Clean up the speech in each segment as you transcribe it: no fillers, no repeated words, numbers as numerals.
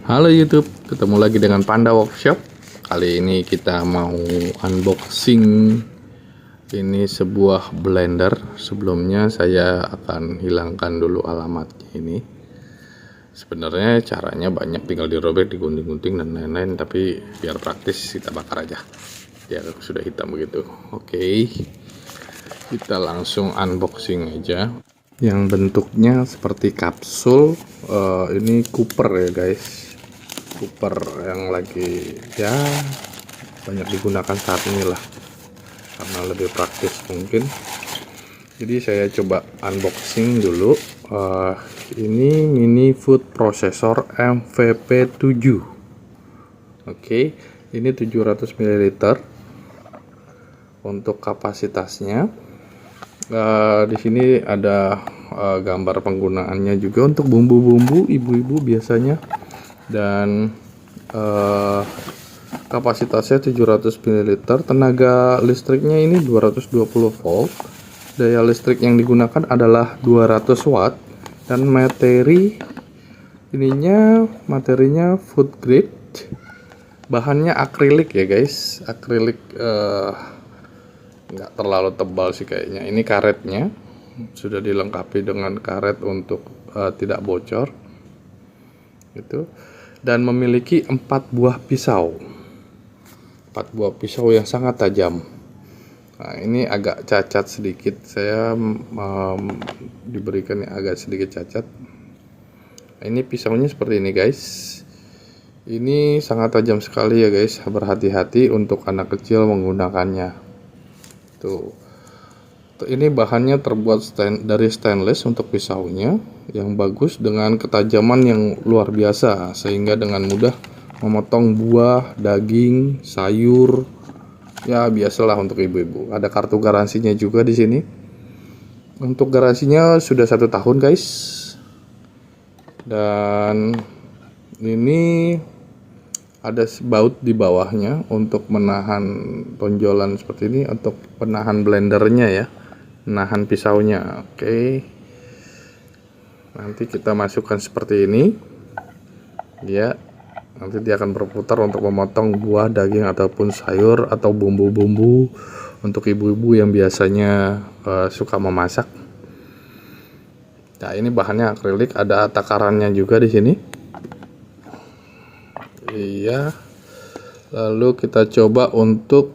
Halo YouTube, ketemu lagi dengan Panda Workshop. Kali ini kita mau unboxing ini sebuah blender. Sebelumnya saya akan hilangkan dulu alamatnya ini. Sebenarnya caranya banyak, tinggal dirobek, digunting-gunting dan lain-lain, tapi biar praktis kita bakar aja. Ya sudah hitam begitu. Oke, kita langsung unboxing aja. Yang bentuknya seperti kapsul. Ini Cooper ya guys. Cooper yang lagi ya banyak digunakan saat ini lah, karena lebih praktis mungkin. Jadi saya coba unboxing dulu. Ini mini food processor MVP7. Oke, ini 700 ml untuk kapasitasnya. Di sini ada gambar penggunaannya juga untuk bumbu-bumbu ibu-ibu biasanya. Dan kapasitasnya 700 ml, tenaga listriknya ini 220 volt, daya listrik yang digunakan adalah 200 watt, dan materinya food grade, bahannya akrilik ya guys, akrilik nggak terlalu tebal sih kayaknya. Ini karetnya sudah dilengkapi dengan karet untuk tidak bocor gitu. Dan memiliki 4 buah pisau yang sangat tajam. Nah, ini agak cacat sedikit, saya diberikan yang agak sedikit cacat. Nah, ini pisaunya seperti ini guys. Ini sangat tajam sekali ya guys, berhati-hati untuk anak kecil menggunakannya. Tuh, ini bahannya terbuat dari stainless untuk pisaunya yang bagus dengan ketajaman yang luar biasa, sehingga dengan mudah memotong buah, daging, sayur. Ya biasalah untuk ibu-ibu. Ada kartu garansinya juga di sini. Untuk garansinya sudah 1 tahun guys. Dan ini ada baut di bawahnya untuk menahan tonjolan seperti ini, untuk penahan blendernya ya, menahan pisaunya. Oke, nanti kita masukkan seperti ini ya. Nanti dia akan berputar untuk memotong buah, daging ataupun sayur atau bumbu-bumbu untuk ibu-ibu yang biasanya suka memasak. Nah, ini bahannya akrilik, ada takarannya juga di sini. Iya. Lalu kita coba untuk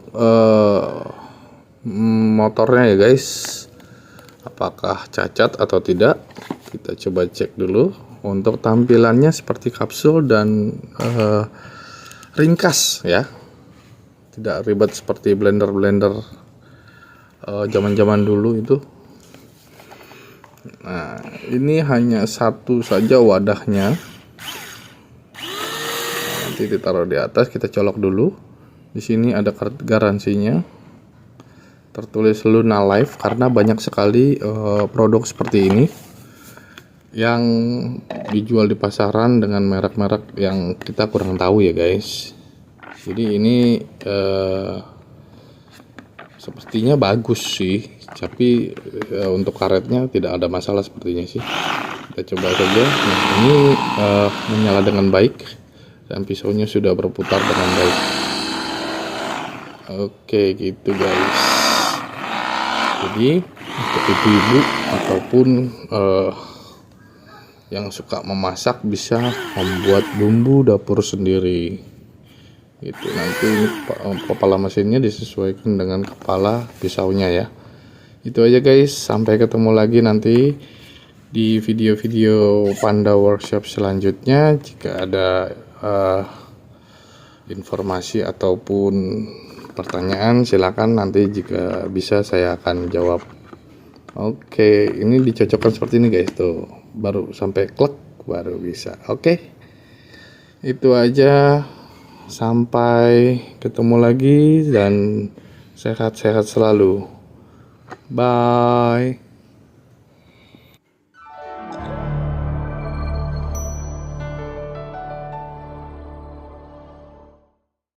motornya ya guys, apakah cacat atau tidak. Kita coba cek dulu. Untuk tampilannya seperti kapsul dan ringkas ya, tidak ribet seperti blender-blender zaman-zaman dulu itu. Nah, ini hanya satu saja wadahnya. Nanti ditaruh di atas, kita colok dulu. Di sini ada kartu garansinya, tertulis Luna Life, karena banyak sekali produk seperti ini yang dijual di pasaran dengan merek-merek yang kita kurang tahu ya guys. Jadi ini sepertinya bagus sih, tapi untuk karetnya tidak ada masalah sepertinya sih. Kita coba saja. Nah, ini menyala dengan baik dan pisaunya sudah berputar dengan baik. Oke gitu guys. Jadi untuk ibu-ibu ataupun yang suka memasak bisa membuat bumbu dapur sendiri gitu. Nanti kepala mesinnya disesuaikan dengan kepala pisaunya ya. Itu aja guys, sampai ketemu lagi nanti di video-video Panda Workshop selanjutnya. Jika ada informasi ataupun pertanyaan, silakan, nanti jika bisa saya akan jawab. Oke, ini dicocokkan seperti ini guys, tuh baru sampai klek baru bisa. Oke, itu aja, sampai ketemu lagi dan sehat-sehat selalu. Bye.